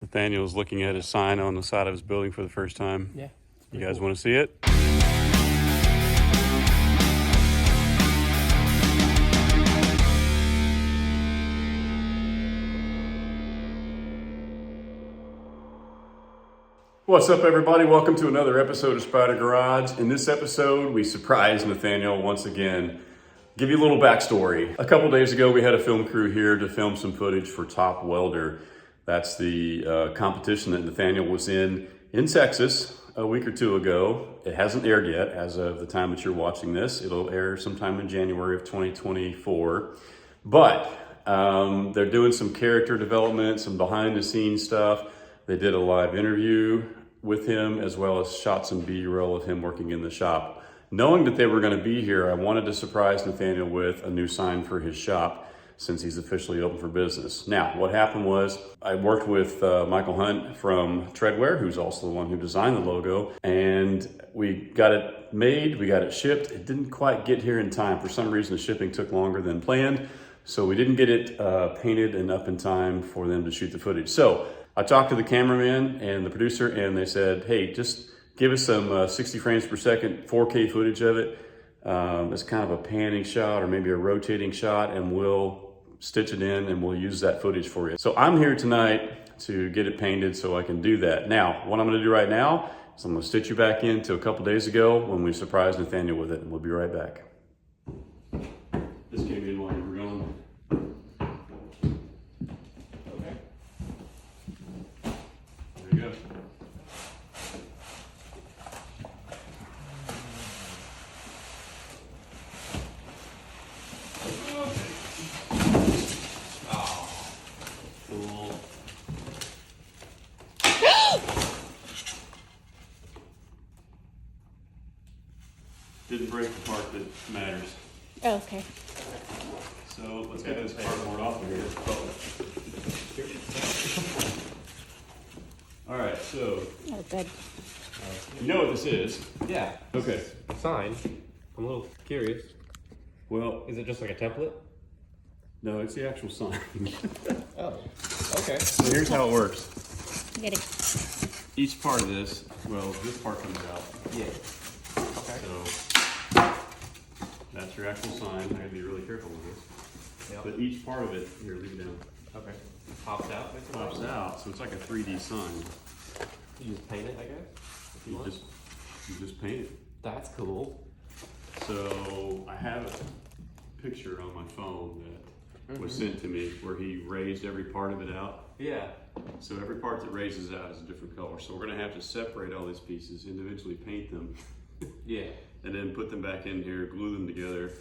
Nathaniel's looking at his sign on the side of his building for the first time. Yeah. You guys want to see it? What's up, everybody? Welcome to another episode of Spyder Garage. In this episode, we surprised Nathaniel once again. Give you a little backstory. A couple days ago, we had a film crew here to film some footage for Top Welder. That's the competition that Nathaniel was in Texas a week or two ago. It hasn't aired yet as of the time that you're watching this. It'll air sometime in January of 2024. But they're doing some character development, some behind the scenes stuff. They did a live interview with him, as well as shot some B-roll of him working in the shop. Knowing that they were going to be here, I wanted to surprise Nathaniel with a new sign for his shop since he's officially open for business. Now, what happened was I worked with Michael Hunt from Treadwear, who's also the one who designed the logo, and we got it made, we got it shipped. It didn't quite get here in time. For some reason, the shipping took longer than planned, so we didn't get it painted and up in time for them to shoot the footage. So I talked to the cameraman and the producer, and they said, hey, just give us some 60 frames per second, 4K footage of it. It's kind of a panning shot or maybe a rotating shot, and we'll stitch it in and we'll use that footage for you. So I'm here tonight to get it painted so I can do that. Now, what I'm gonna do right now is I'm gonna stitch you back into a couple days ago when we surprised Nathaniel with it, and we'll be right back. This came in while you were gone. Okay. There you go. Didn't break the part that matters. Oh, okay. So let's get this cardboard off of here. All right, so Oh, good. you know what this is. Yeah. Okay. Sign. I'm a little curious. Well, Is it just like a template? no, it's the actual sign. Oh. Okay. So here's how it works. You gotta, Each part of this, well, this part comes out. Yeah. Okay. So that's your actual sign. I gotta be really careful with this. Yep. But each part of it, here, leave it down, Okay. Pops out. basically? pops out. So it's like a 3D sign. You just paint it, I guess. If you You want. just paint it. That's cool. So I have a picture on my phone that was sent to me where he raised every part of it out. Yeah. So every part that raises out is a different color. So we're gonna have to separate all these pieces, individually paint them, Yeah. and then put them back in here, glue them together.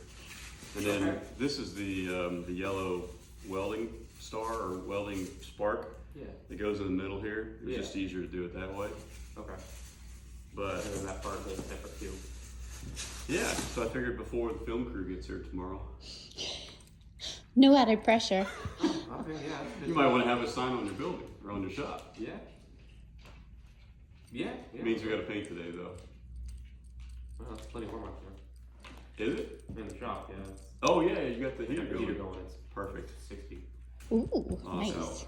And then Okay. this is the yellow welding star or welding spark Yeah. that goes in the middle here. It's Yeah. just easier to do it that way. Okay. But And then that part goes separate too. yeah, so I figured before the film crew gets here tomorrow, no added pressure. Okay. Yeah. That's good. you might want to have a sign on your building or on your shop. Yeah. Yeah. Yeah. It means we got to paint today, though. Well, that's plenty warm out there. Is it? In the shop, yeah. It's Oh yeah, you got the heater got the heater going. going. It's Perfect. 60. Ooh, Awesome. nice.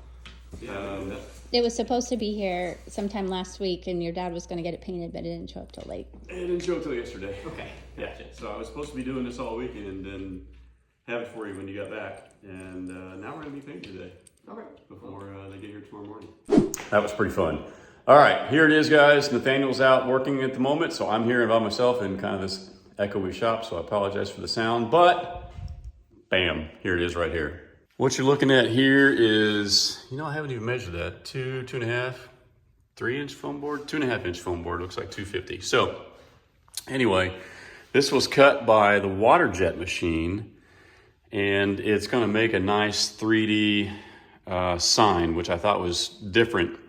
Yeah. It was supposed to be here sometime last week, and your dad was going to get it painted, but it didn't show up till late. It didn't show till yesterday. Okay. Yeah. So I was supposed to be doing this all weekend and have it for you when you got back. And now we're gonna be painting today Okay. before they get here tomorrow morning. That was pretty fun. All right, here it is, guys. Nathaniel's out working at the moment, so I'm here by myself in kind of this echoey shop, so I apologize for the sound, but bam, here it is right here. What you're looking at here is, I haven't even measured that, 2.5, 3-inch foam board, 2.5-inch foam board, looks like 250. So anyway, this was cut by the water jet machine, and it's gonna make a nice 3D sign, which I thought was different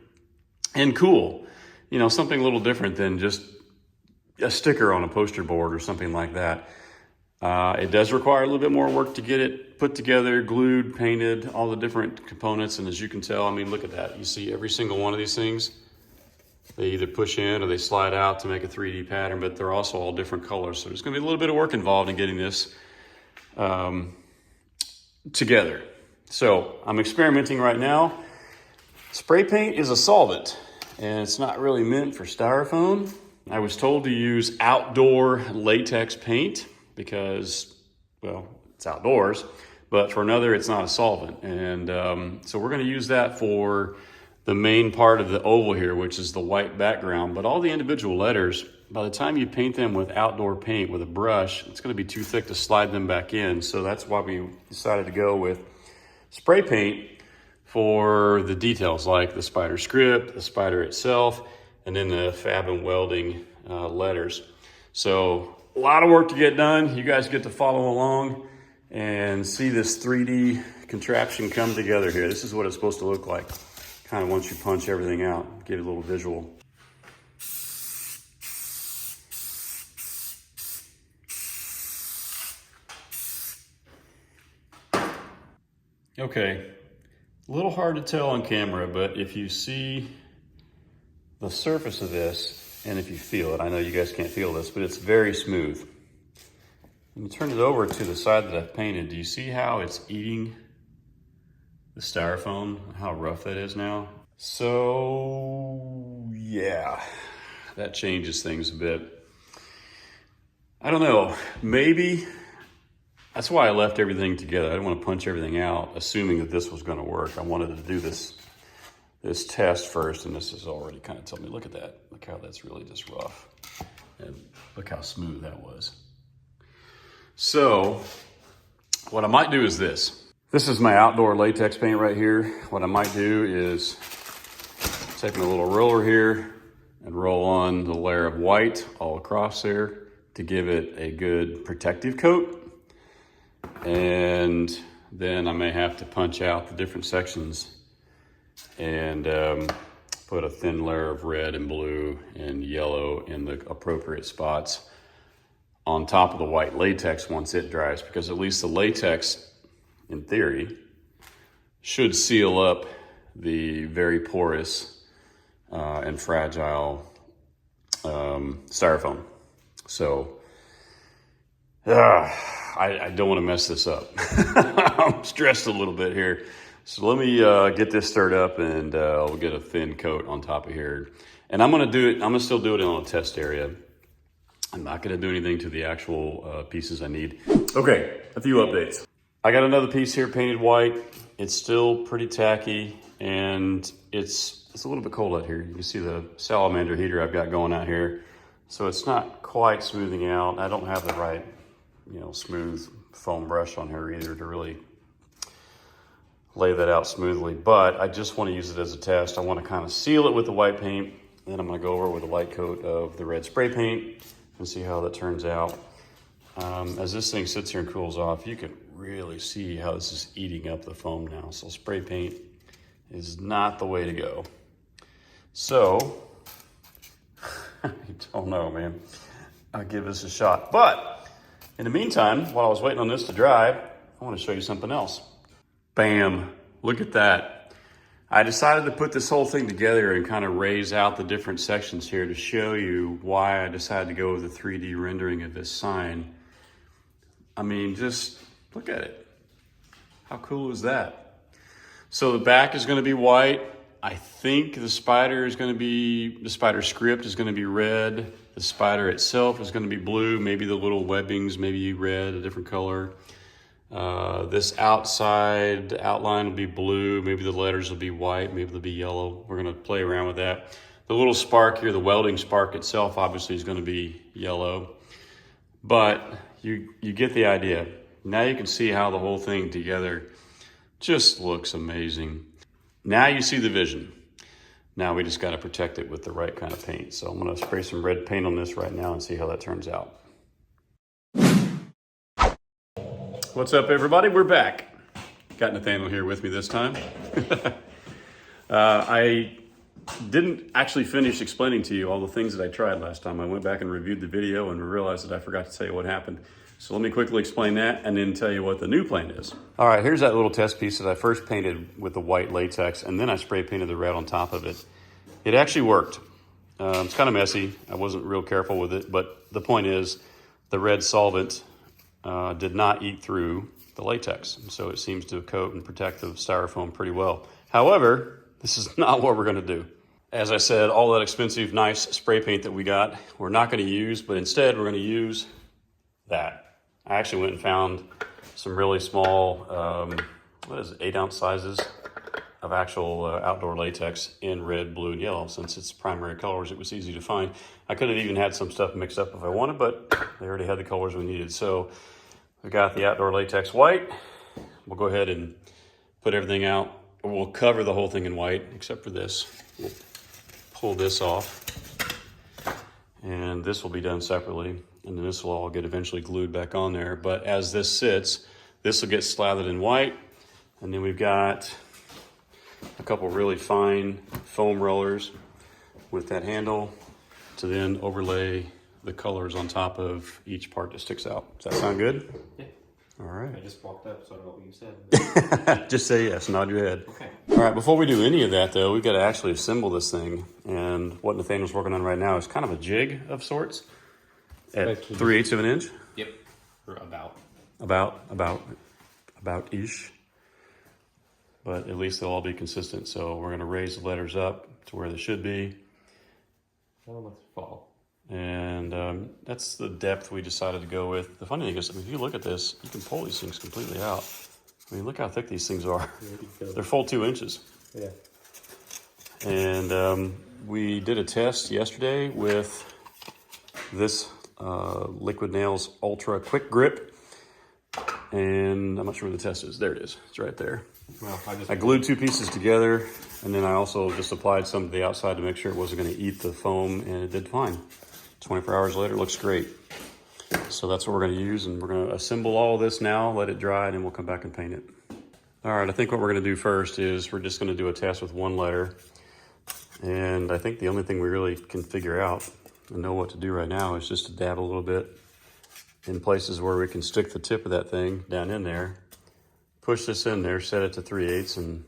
and cool. Something a little different than just a sticker on a poster board or something like that. It does require a little bit more work to get it put together, glued, painted, all the different components. And as you can tell, look at that. You see every single one of these things. They either push in or they slide out to make a 3D pattern, but they're also all different colors. So there's gonna be a little bit of work involved in getting this together. So I'm experimenting right now. Spray paint is a solvent, and it's not really meant for styrofoam. I was told to use outdoor latex paint because, well, it's outdoors, but for another, it's not a solvent. And so we're gonna use that for the main part of the oval here, which is the white background. But all the individual letters, by the time you paint them with outdoor paint with a brush, it's gonna be too thick to slide them back in. So that's why we decided to go with spray paint for the details, like the Spyder script, the Spyder itself, and then the Fab and Welding letters. So a lot of work to get done. You guys get to follow along and see this 3D contraption come together here. This is what it's supposed to look like, kind of once you punch everything out, get a little visual. Okay, a little hard to tell on camera, but if you see the surface of this, and if you feel it, I know you guys can't feel this, but it's very smooth. When you turn it over to the side that I've painted, do you see how it's eating the styrofoam, how rough that is now? So, yeah, that changes things a bit. I don't know, maybe that's why I left everything together. I didn't want to punch everything out, assuming that this was going to work. I wanted to do this test first, and this has already kind of told me, look at that. Look how that's really just rough. And look how smooth that was. So what I might do is this. This is my outdoor latex paint right here. What I might do is take my little roller here and roll on the layer of white all across there to give it a good protective coat. And then I may have to punch out the different sections and put a thin layer of red and blue and yellow in the appropriate spots on top of the white latex once it dries, because at least the latex, in theory, should seal up the very porous and fragile styrofoam. So, I don't want to mess this up. I'm stressed a little bit here. So let me get this stirred up, and we'll get a thin coat on top of here. And I'm gonna still do it on a test area. I'm not gonna do anything to the actual pieces I need. Okay, a few updates. I got another piece here painted white. It's still pretty tacky, and it's a little bit cold out here. You can see the salamander heater I've got going out here. So it's not quite smoothing out. I don't have the right, smooth foam brush on here either to really lay that out smoothly, but I just want to use it as a test. I want to kind of seal it with the white paint, then I'm going to go over with a light coat of the red spray paint and see how that turns out. As this thing sits here and cools off, you can really see how this is eating up the foam now. So spray paint is not the way to go. So, I don't know, man. I'll give this a shot. But in the meantime, while I was waiting on this to dry, I want to show you something else. Bam, look at that. I decided to put this whole thing together and kind of raise out the different sections here to show you why I decided to go with a 3D rendering of this sign. I mean, just look at it. How cool is that? So the back is going to be white. I think the Spyder script is going to be red. The Spyder itself is going to be blue. Maybe the little webbings, maybe red, a different color. This outside outline will be blue. Maybe the letters will be white. Maybe they'll be yellow. We're going to play around with that. The little spark here, the welding spark itself, obviously is going to be yellow. But you get the idea. Now you can see how the whole thing together just looks amazing. Now you see the vision. Now we just got to protect it with the right kind of paint. So I'm going to spray some red paint on this right now and see how that turns out. What's up, everybody? We're back. Got Nathaniel here with me this time. I didn't actually finish explaining to you all the things that I tried last time. I went back and reviewed the video and realized that I forgot to tell you what happened. So let me quickly explain that and then tell you what the new plan is. All right, here's that little test piece that I first painted with the white latex, and then I spray painted the red on top of it. It actually worked. It's kind of messy. I wasn't real careful with it, but the point is the red solvent did not eat through the latex. So it seems to coat and protect the styrofoam pretty well. However, This is not what we're gonna do. As I said, all that expensive, nice spray paint that we got, we're not gonna use, but instead we're gonna use that. I actually went and found some really small, 8-ounce sizes of actual outdoor latex in red, blue, and yellow. Since it's primary colors, it was easy to find. I could have even had some stuff mixed up if I wanted, but they already had the colors we needed. So we got the outdoor latex white. We'll go ahead and put everything out. We'll cover the whole thing in white, except for this. We'll pull this off, and this will be done separately, and then this will all get eventually glued back on there. But as this sits, this will get slathered in white, and then we've got a couple really fine foam rollers with that handle to then overlay the colors on top of each part that sticks out. Does that sound good? Yeah. All right. I just walked up, so I don't know what you said. Just say yes, nod your head. Okay. All right, before we do any of that though, we've got to actually assemble this thing. And what Nathaniel's working on right now is kind of a jig of sorts at 3/8 of an inch. Yep. Or about. About-ish. But at least they'll all be consistent. So we're gonna raise the letters up to where they should be. Oh, let's fall. And that's the depth we decided to go with. The funny thing is, I mean, if you look at this, you can pull these things completely out. I mean, look how thick these things are. They're full 2 inches. Yeah. And we did a test yesterday with this Liquid Nails Ultra Quick Grip. And I'm not sure where the test is. There it is. It's right there. Well, I glued 2 pieces together, and then I also just applied some to the outside to make sure it wasn't going to eat the foam, and it did fine. 24 hours later, it looks great. So that's what we're going to use, and we're going to assemble all of this now, let it dry, and then we'll come back and paint it. All right, I think what we're going to do first is we're just going to do a test with 1 letter. And I think the only thing we really can figure out and know what to do right now is just to dab a little bit in places where we can stick the tip of that thing down in there. Push this in there, set it to 3/8, and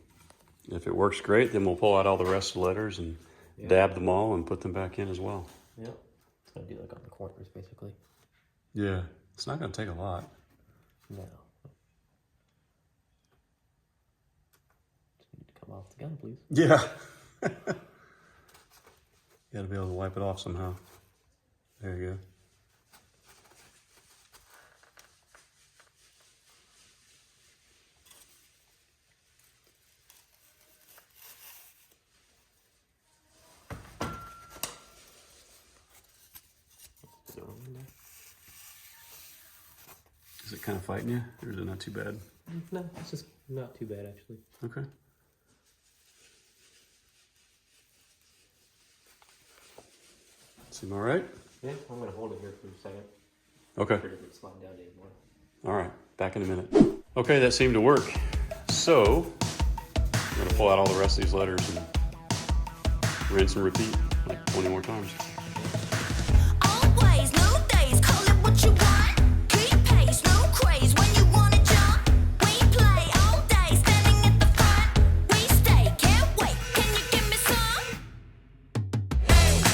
if it works great, then we'll pull out all the rest of the letters and dab them all and put them back in as well. Yeah. It's going to be like on the corners, basically. Yeah, it's not going to take a lot. No. Just need to come off the gun, please. Yeah. You got to be able to wipe it off somehow. There you go. Is it kind of fighting you, or is it not too bad? No, it's just not too bad, actually. Okay. Seem all right? Yeah, I'm going to hold it here for a second. Okay. I figured it would slide down anymore. All right, back in a minute. Okay, that seemed to work. So, I'm gonna pull out all the rest of these letters and rinse and repeat like 20 more times. Always, no days, call it what you want. Keep pace, no craze when you wanna jump. We play all day, standing at the front. We stay, can't wait, can you give me some?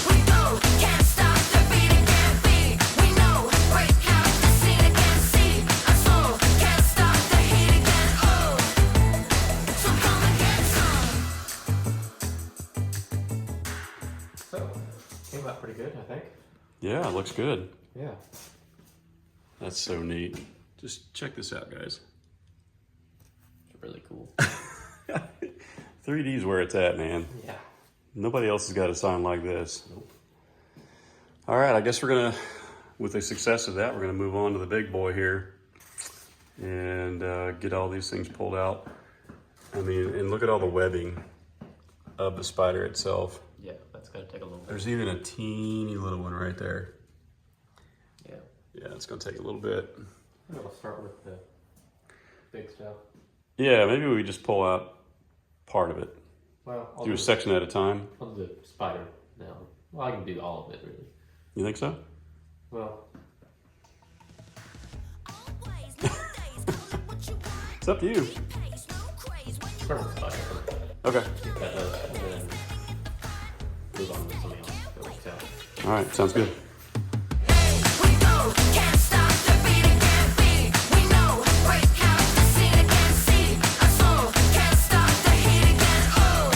We go, can't stop the beat, can't be. We know, break out the scene again, see. Our soul can't stop the heat again, oh. So come and get some. So, came out pretty good, I think. Yeah, it looks good. Yeah. That's so neat. Just check this out, guys. It's really cool. 3D's where it's at, man. Yeah. Nobody else has got a sign like this. All right, I guess we're gonna, with the success of that, we're gonna move on to the big boy here and get all these things pulled out. I mean, and look at all the webbing of the Spyder itself. Yeah, that's going to take a little bit. There's even a teeny little one right there. Yeah. Yeah, it's gonna take a little bit. I'm going to start with the big stuff. Yeah, maybe we just pull out part of it. Well, I'll Do a section at a time. I'll do the Spyder now. Well, I can do all of it, really. You think so? Well, Always, no days, call it what you want. It's up to you. Keep pace, no craze when you start with Spyder. Okay. Get that up, and then move on to something else that works out. All right, sounds good. We go, can't stop the beat, can't be. We know, break out the scene again, see. Our soul can't stop the heat again, oh.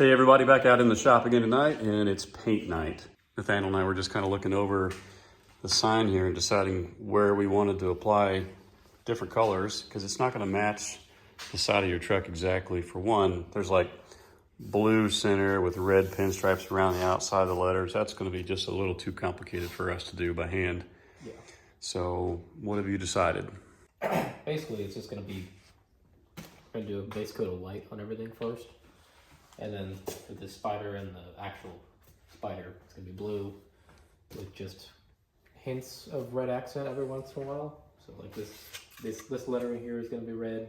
Hey everybody, back out in the shop again tonight, and it's paint night. Nathaniel and I were just kind of looking over the sign here and deciding where we wanted to apply different colors, because it's not going to match the side of your truck exactly. For one, there's like blue center with red pinstripes around the outside of the letters. That's going to be just a little too complicated for us to do by hand. Yeah. So what have you decided? Basically, it's just gonna be, we're gonna do a base coat of white on everything first. And then for the Spyder and the actual Spyder, it's gonna be blue with just hints of red accent every once in a while. So like this lettering here is gonna be red.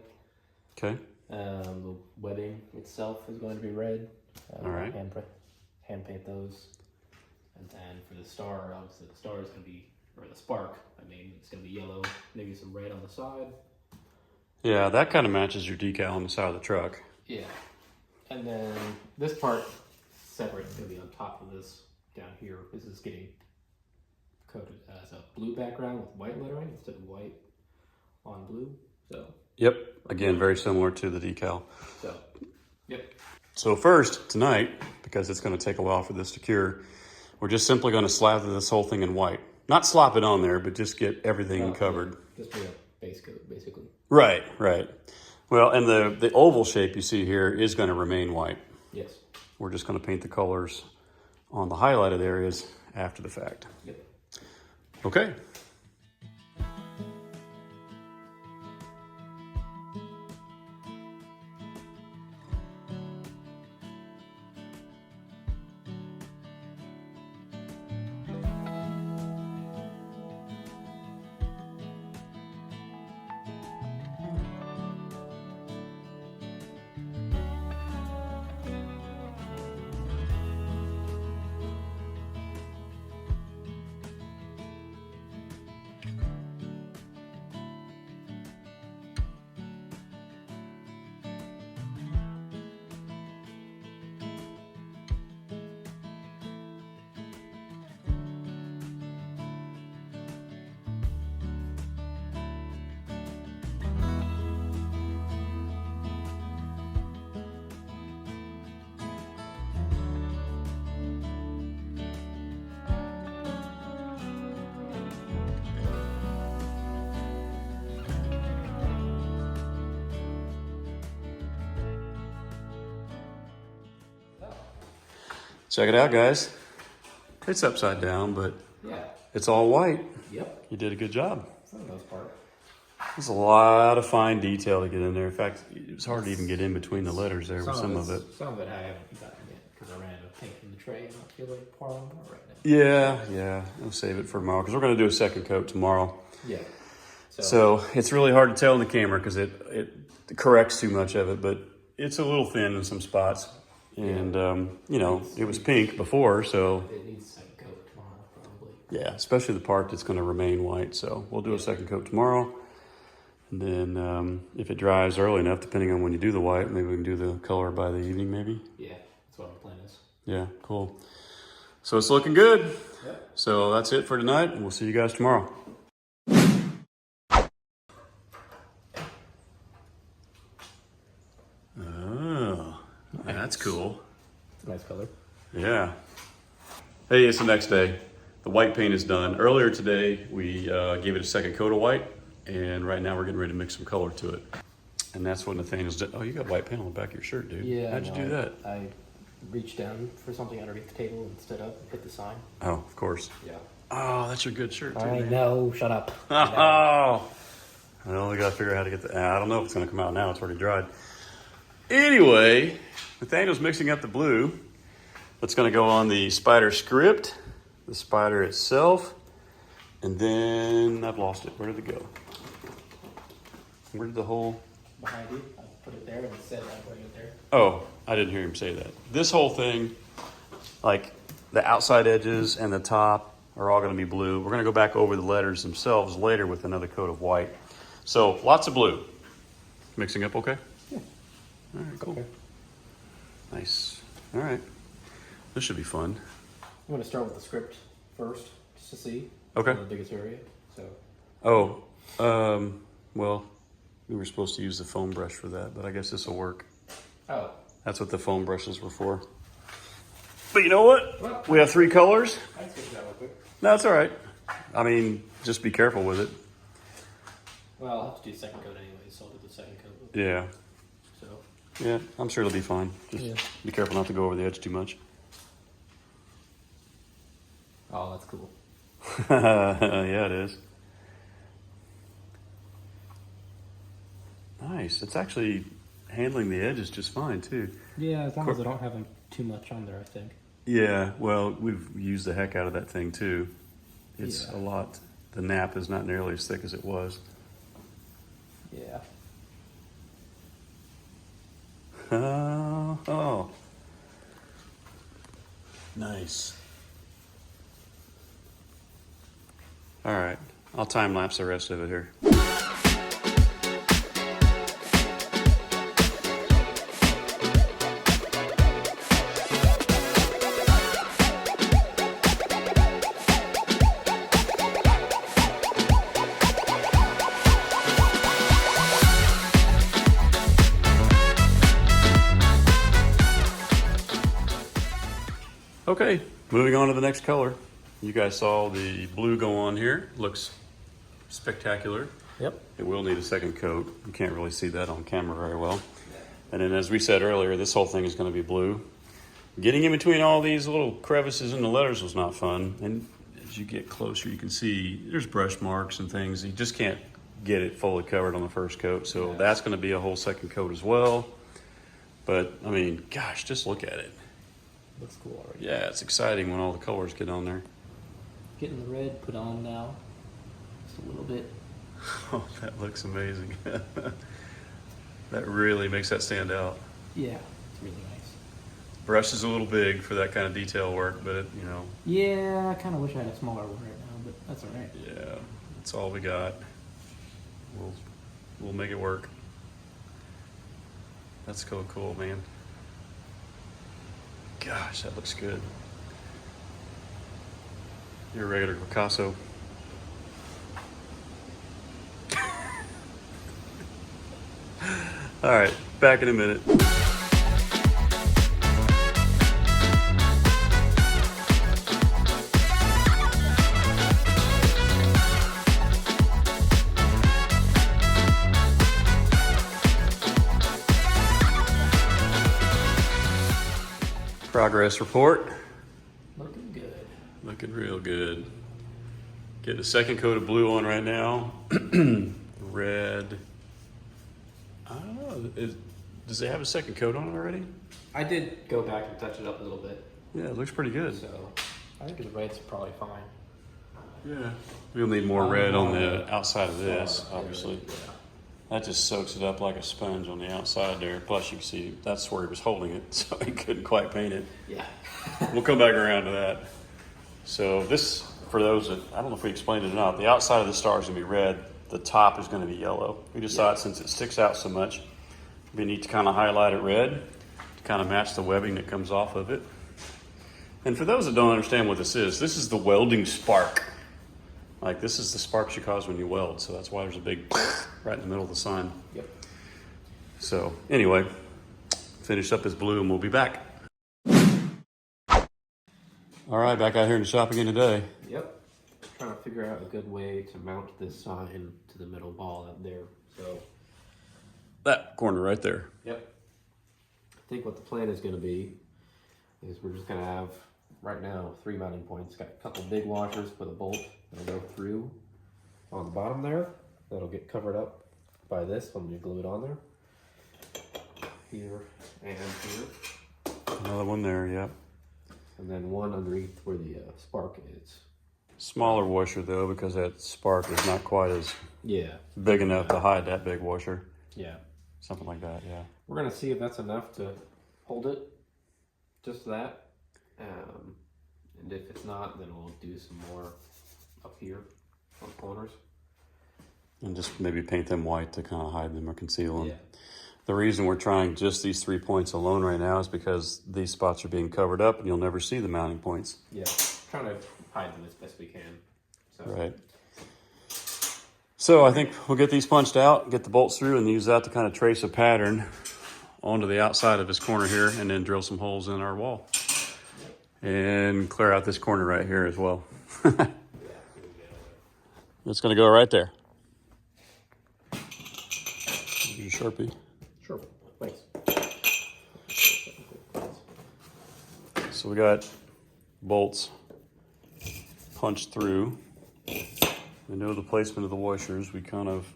Okay. The webbing itself is going to be red. All right. Hand paint those. And then for the star, obviously the star is gonna be, or the spark, I mean, it's gonna be yellow, maybe some red on the side. Yeah, that kind of matches your decal on the side of the truck. Yeah. And then this part separate is gonna be on top of this down here. This is getting coated as a blue background with white lettering instead of white on blue. So Yep, again, very similar to the decal. so yep. So first, tonight, because it's going to take a while for this to cure, we're just simply going to slather this whole thing in white. Not slop it on there, but just get everything covered. Just be a base coat, basically. Right, right. Well, and the oval shape you see here is going to remain white. Yes. We're just going to paint the colors on the highlighted areas after the fact. Yep. Okay. Check it out, guys. It's upside down, but Yeah. it's all white. Yep. You did a good job. For the most part. There's a lot of fine detail to get in there. In fact, it's hard to even get in between the letters there with some of it. Some of it I haven't gotten yet because I ran out of paint in the tray and I feel like pouring more right now. Yeah. I'll save it for tomorrow because we're going to do a second coat tomorrow. Yeah. So it's really hard to tell in the camera because it corrects too much of it, but it's a little thin in some spots. And, you know, it was pink before, so it needs a second coat tomorrow, probably. yeah, especially the part that's going to remain white. So we'll do a second coat tomorrow. And then if it dries early enough, depending on when you do the white, maybe we can do the color by the evening, maybe. Yeah, that's what my plan is. Yeah, cool. So it's looking good. Yep. So that's it for tonight, and we'll see you guys tomorrow. Oh, that's cool. It's a nice color. Yeah. Hey, it's the next day. The white paint is done. Earlier today, we gave it a second coat of white, and right now we're getting ready to mix some color to it. And that's what Nathaniel's done. Oh, you got white paint on the back of your shirt, dude. Yeah. How'd you do that? I reached down for something underneath the table and stood up and hit the sign. Oh, of course. Yeah. Oh, that's your good shirt, too, I man. know. Shut up. Oh, well, we got to figure out how to get the. I don't know if it's going to come out now. It's already dried. Anyway, Nathaniel's mixing up the blue. That's going to go on the Spyder script, the Spyder itself, and then I've lost it. Where did it go? Where did the whole? Behind you. I put it there and it said I'd bring it there. Oh, I didn't hear him say that. This whole thing, like the outside edges and the top, are all going to be blue. We're going to go back over the letters themselves later with another coat of white. So lots of blue. Mixing up okay? Yeah. All right, cool. Okay. Nice. All right. This should be fun. I'm going to start with the script first, just to see. Okay. The biggest area. So. Oh, well, we were supposed to use the foam brush for that, but I guess this will work. Oh, That's what the foam brushes were for. But you know what? We have 3 colors. I switched that real quick. No, that's all right. I mean, just be careful with it. Well, I'll have to do second coat anyway, so I'll do the second coat. Yeah. So, Yeah, I'm sure it'll be fine. Just Yeah. be careful not to go over the edge too much. oh, that's cool. Yeah, it is. Nice. It's actually handling the edges just fine, too. Yeah, as long as I don't have them too much on there, I think. Yeah, well, we've used the heck out of that thing, too. It's Yeah. a lot. The nap is not nearly as thick as it was. Yeah. Oh. Nice. All right. I'll time lapse the rest of it here. Okay, moving on to the next color. You guys saw the blue go on here. Looks spectacular. Yep. It will need a second coat. You can't really see that on camera very well. And then as we said earlier, this whole thing is going to be blue. Getting in between all these little crevices in the letters was not fun. And as you get closer, you can see there's brush marks and things. You just can't get it fully covered on the first coat. So that's going to be a whole second coat as well. But, I mean, gosh, just look at it. Looks cool already. Yeah, it's exciting when all the colors get on there. Getting the red put on now. Just a little bit. Oh, that looks amazing. That really makes that stand out. Yeah, it's really nice. Brush is a little big for that kind of detail work, but you know. Yeah, I kind of wish I had a smaller one right now, but that's all right. Yeah, that's all we got. We'll make it work. That's so cool, man. Gosh, that looks good. You're a regular Picasso. All right, back in a minute. Progress report. Looking good. Looking real good. Get a second coat of blue on right now. Red. I don't know. Does it have a second coat on it already? I did go back and touch it up a little bit, Yeah, it looks pretty good. so I think the red's probably fine. Yeah. We'll need more red on the outside of this, obviously. Yeah. That just soaks it up like a sponge on the outside there. Plus, you can see that's where he was holding it, so he couldn't quite paint it. Yeah. We'll come back around to that. So this, for those that, I don't know if we explained it or not, the outside of the star is going to be red. The top is going to be yellow. We just thought since it sticks out so much, we need to kind of highlight it red to kind of match the webbing that comes off of it. And for those that don't understand what this is the welding spark. Like this is the sparks you cause when you weld. So that's why there's a big right in the middle of the sign. Yep. So anyway, finish up his blue and we'll be back. All right, back out here in the shop again today. Yep. Trying to figure out a good way to mount this sign to the middle ball out there. So. That corner right there. Yep. I think what the plan is going to be is we're just going to have right now 3 mounting points. Got a couple big washers with a bolt that'll go through on the bottom there. That'll get covered up by this when you glue it on there. Here and here. Another one there, yeah. And then one underneath where the spark is. Smaller washer though, because that spark is not quite as Yeah. big enough to hide that big washer. Yeah. Something like that, yeah. We're going to see if that's enough to hold it. Just that. And if it's not, then we'll do some more up here on the corners. And just maybe paint them white to kind of hide them or conceal them. Yeah. The reason we're trying just these 3 points alone right now is because these spots are being covered up and you'll never see the mounting points. Yeah. Trying to hide them as best we can. So. Right. So I think we'll get these punched out, get the bolts through, and use that to kind of trace a pattern onto the outside of this corner here and then drill some holes in our wall. And clear out this corner right here as well. It's gonna go right there. Use a Sharpie. Sure. Thanks. So we got bolts punched through. We know the placement of the washers. We kind of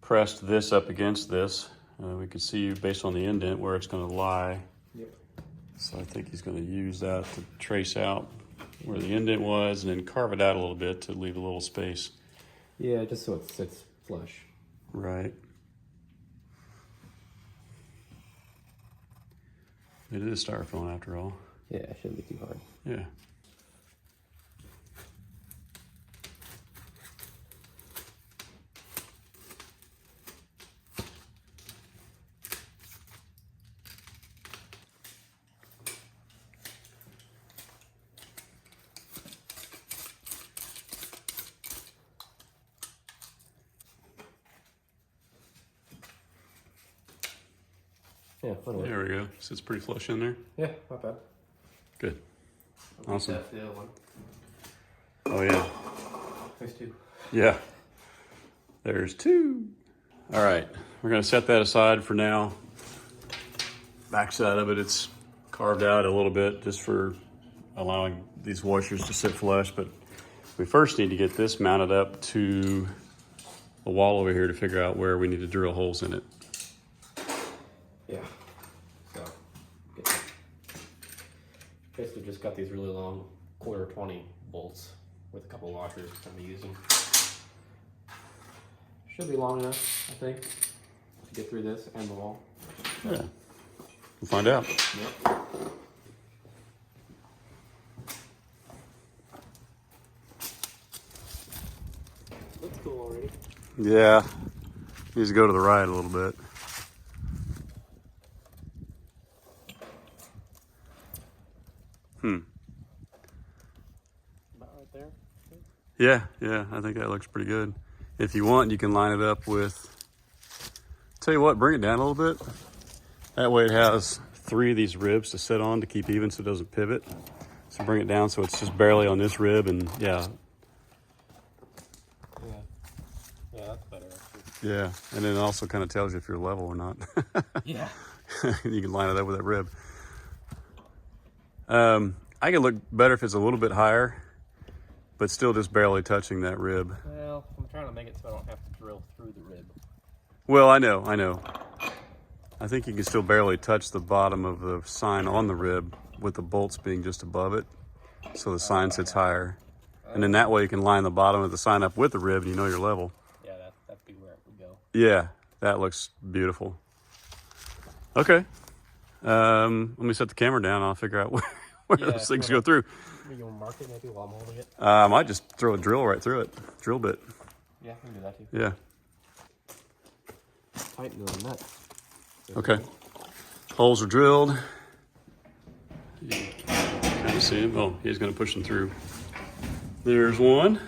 pressed this up against this. We can see based on the indent where it's going to lie. Yep. So I think he's going to use that to trace out where the indent was and then carve it out a little bit to leave a little space. Yeah, just so it sits flush. Right. It is styrofoam after all. Yeah, it shouldn't be too hard. Yeah. Yeah, anyway. There we go. Sits pretty flush in there. Yeah, not bad. Good. Awesome. That's the other one. Oh yeah. There's two. Yeah. There's two. All right. We're going to set that aside for now. Backside of it, it's carved out a little bit just for allowing these washers to sit flush. But we first need to get this mounted up to the wall over here to figure out where we need to drill holes in it. Yeah. So, get that. Basically just got these really long 1/4-20 bolts with a couple washers I'm gonna use them. Should be long enough, I think, to get through this and the wall. Yeah. We'll find out. Yep. Looks cool already. Yeah. Needs to go to the right a little bit. About right there. Yeah, I think that looks pretty good. If you want, you can line it up with, tell you what, bring it down a little bit. That way it has 3 of these ribs to sit on to keep even so it doesn't pivot. So bring it down so it's just barely on this rib and yeah. Yeah, that's better actually. Yeah, and then it also kind of tells you if you're level or not. Yeah. You can line it up with that rib. I can look better if it's a little bit higher, but still just barely touching that rib. Well, I'm trying to make it so I don't have to drill through the rib. Well, I know. I think you can still barely touch the bottom of the sign on the rib with the bolts being just above it, so the sign sits higher. And then that way you can line the bottom of the sign up with the rib and you know you're level. Yeah, that'd be where it would go. Yeah, that looks beautiful. Okay. Let me set the camera down and I'll figure out where those things go through. You want to mark it maybe while I'm holding it? I might just throw a drill right through it. Drill bit. Yeah, we can do that too. Yeah. Tighten the nut. Okay. Holes are drilled. You can kind of see him. Oh, he's going to push them through. There's one.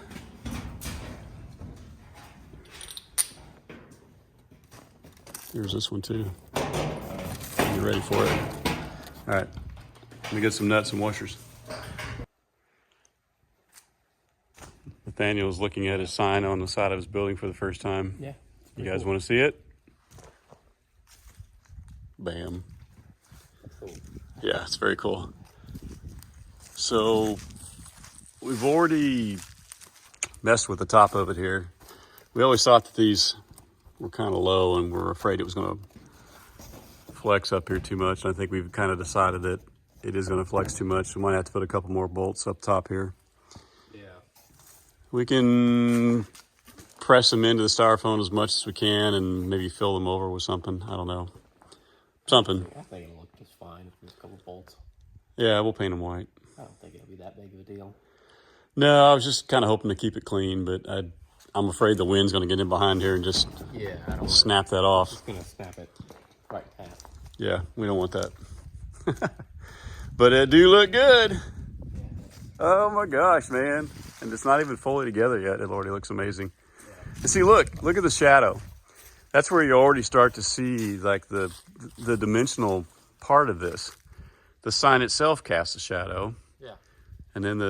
There's this one too. You ready for it? All right. Let me get some nuts and washers. Nathaniel's looking at his sign on the side of his building for the first time. Yeah. You guys want to see it? Bam. That's cool. Yeah, it's very cool. So we've already messed with the top of it here. We always thought that these were kind of low and we're afraid it was going to flex up here too much. And I think we've kind of decided that it is going to flex too much. We might have to put a couple more bolts up top here. Yeah. We can press them into the styrofoam as much as we can and maybe fill them over with something. I don't know. Something. I think it'll look just fine with a couple bolts. Yeah, we'll paint them white. I don't think it'll be that big of a deal. No, I was just kind of hoping to keep it clean, but I'm afraid the wind's going to get in behind here and just Yeah, I don't want snap that off. It's going to snap it right in half. Yeah, we don't want that. But it do look good. Oh my gosh, man. And it's not even fully together yet. It already looks amazing. And see, look at the shadow. That's where you already start to see like the dimensional part of this. The sign itself casts a shadow. Yeah. And then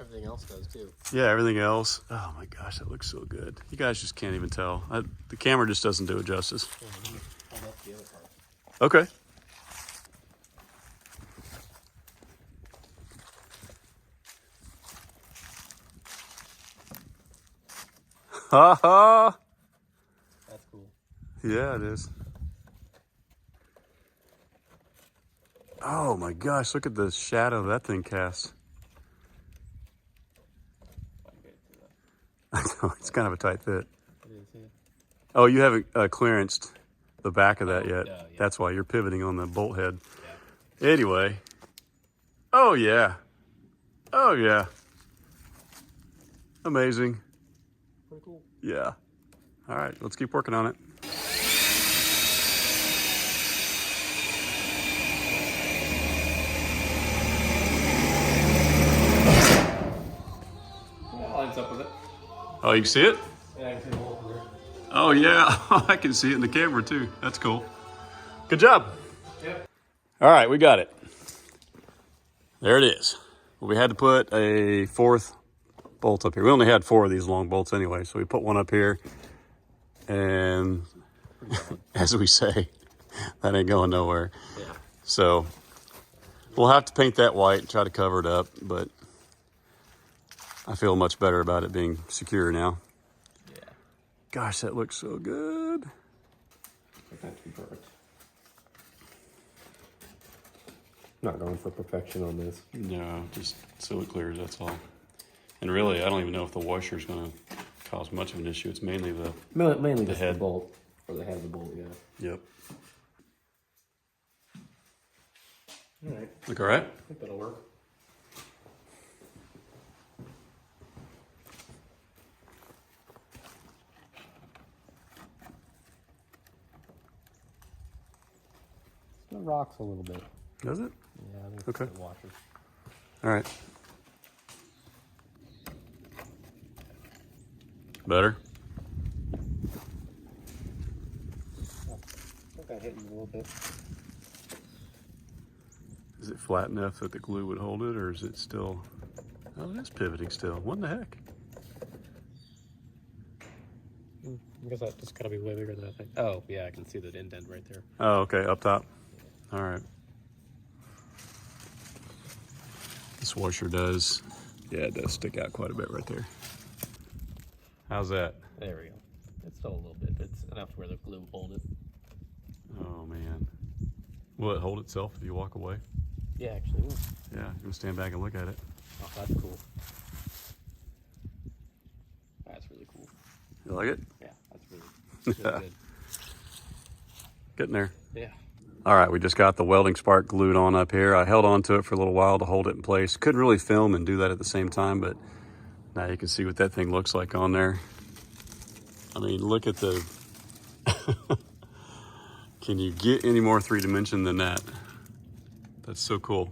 Everything else does too. yeah, everything else. Oh my gosh, that looks so good. You guys just can't even tell. The camera just doesn't do it justice. Hold up the other part. Okay. Ha ha. That's cool. Yeah, it is. Oh my gosh, look at the shadow that thing casts. I know, it's kind of a tight fit. It is, yeah. Oh, you haven't clearanced the back of that yet. yeah. That's why you're pivoting on the bolt head. Yeah. Anyway. Oh, yeah. Oh, yeah. Amazing. Pretty cool. Yeah. All right, let's keep working on it. Yeah, lines up with it. Oh, you can see it? Yeah, I can see the hole from there. Oh, yeah. I can see it in the camera, too. That's cool. Good job. Yep. All right, we got it. There it is. We had to put a fourth bolt up here. We only had 4 of these long bolts anyway, so we put one up here. And as we say, that ain't going nowhere. Yeah. So we'll have to paint that white and try to cover it up, but I feel much better about it being secure now. Yeah. Gosh, that looks so good. That should be perfect. Not going for perfection on this. No, just so it clears, that's all. And really, I don't even know if the washer is going to cause much of an issue. It's mainly the... Mainly just head. the bolt. Or the head of the bolt, yeah. Yep. Alright. Look all right? I think that'll work. It rocks a little bit. Does it? Yeah, I think Okay. it's the washer. All right. Better? I think I hit him a little bit. Is it flat enough that the glue would hold it, or is it still... Oh, it is pivoting still. What in the heck? I guess that just gotta be way bigger than I think. Oh, yeah, I can see the indent right there. Oh, okay, up top. All right. This washer does... Yeah, it does stick out quite a bit right there. How's that? There we go. It's still a little bit. It's enough where the glue will hold it. Oh, man. Will it hold itself if you walk away? Yeah, actually. It will. Yeah, you can stand back and look at it. Oh, that's cool. That's really cool. You like it? Yeah, that's really good. Getting there. Yeah. All right, we just got the welding spark glued on up here. I held on to it for a little while to hold it in place. Couldn't really film and do that at the same time, but now you can see what that thing looks like on there. I mean, look at the... Can you get any more 3-dimension than that? That's so cool.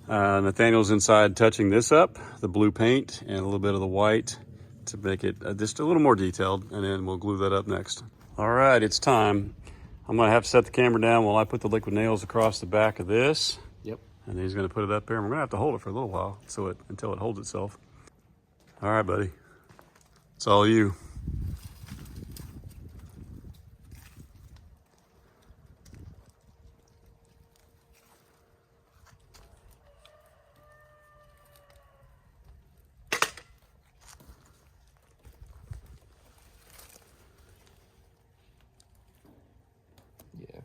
Nathaniel's inside touching this up, the blue paint and a little bit of the white to make it just a little more detailed, and then we'll glue that up next. All right, it's time. I'm gonna have to set the camera down while I put the liquid nails across the back of this. Yep. And he's gonna put it up there, and we're gonna have to hold it for a little while until it holds itself. All right, buddy. It's all you. Yeah.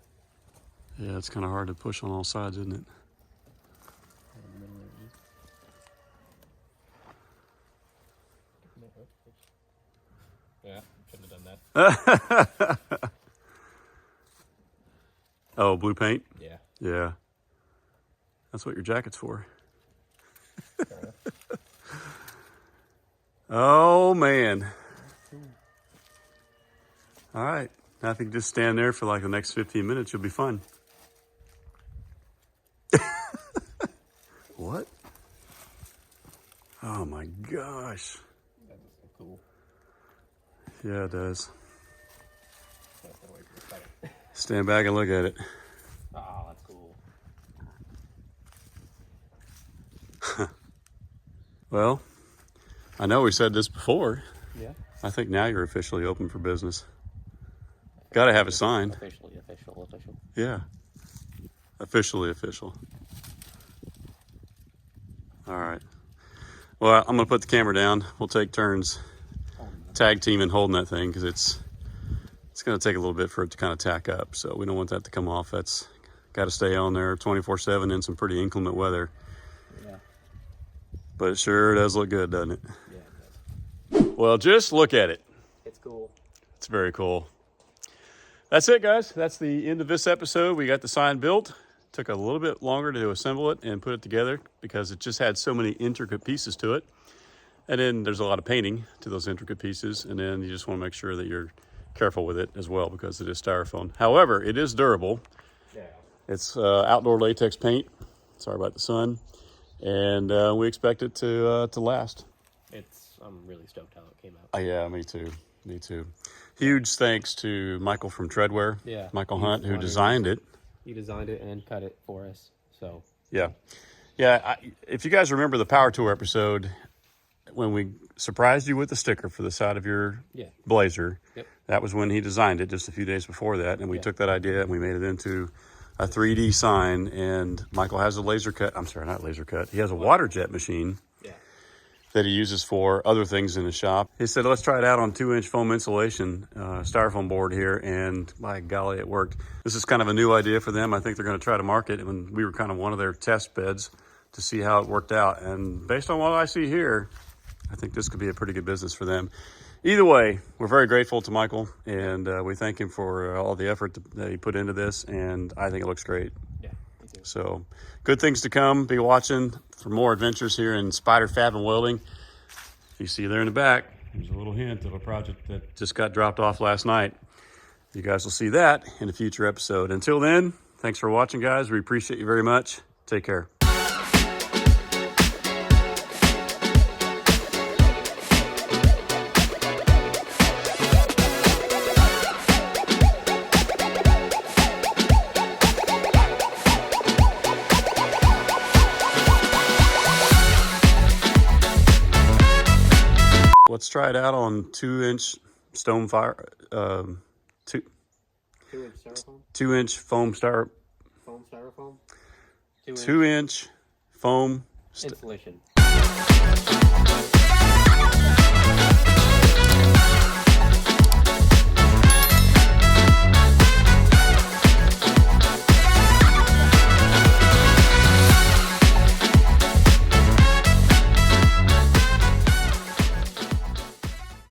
Yeah, it's kind of hard to push on all sides, isn't it? Yeah, shouldn't have done that. Oh, blue paint? Yeah. Yeah. That's what your jacket's for. Oh, man. All right. I think just stand there for like the next 15 minutes. You'll be fine. What? Oh, my gosh. That is so cool. Yeah, it does. Stand back and look at it. Oh, that's cool. Well, I know we said this before. Yeah. I think now you're officially open for business. Got to have it signed. Official. Yeah. Officially official. All right. Well, I'm going to put the camera down. We'll take turns tag teaming holding that thing because it's going to take a little bit for it to kind of tack up. So we don't want that to come off. That's got to stay on there 24/7 in some pretty inclement weather. Yeah. But it sure does look good, doesn't it? Yeah, it does. Well, just look at it. It's cool. It's very cool. That's it, guys. That's the end of this episode. We got the sign built. Took a little bit longer to assemble it and put it together because it just had so many intricate pieces to it. And then there's a lot of painting to those intricate pieces. And then you just want to make sure that you're careful with it as well because it is styrofoam. However, it is durable. Yeah. It's outdoor latex paint. Sorry about the sun. And we expect it to last. I'm really stoked how it came out. Yeah, me too. Me too. Huge thanks to Michael from Treadwear. Yeah. Michael Hunt, who designed it. He designed it and cut it for us. So. Yeah. Yeah. If you guys remember the Power Tour episode, when we surprised you with the sticker for the side of your Blazer, that was when he designed it just a few days before that. And we took that idea and we made it into a 3D sign. And Michael has a laser cut. I'm sorry, not laser cut. He has a water jet machine that he uses for other things in his shop. He said, let's try it out on 2-inch foam insulation styrofoam board here. And by golly, it worked. This is kind of a new idea for them. I think they're going to try to market it when we were kind of one of their test beds to see how it worked out. And based on what I see here, I think this could be a pretty good business for them. Either way, we're very grateful to Michael and we thank him for all the effort that he put into this. And I think it looks great. Yeah, me too. So good things to come. Be watching for more adventures here in Spyder Fab Welding. You see there in the back, there's a little hint of a project that just got dropped off last night. You guys will see that in a future episode. Until then, thanks for watching, guys. We appreciate you very much. Take care. Let's try it out on 2-inch stone fire, 2-inch 2-inch styrofoam? foam Foam styrofoam? 2-inch foam insulation.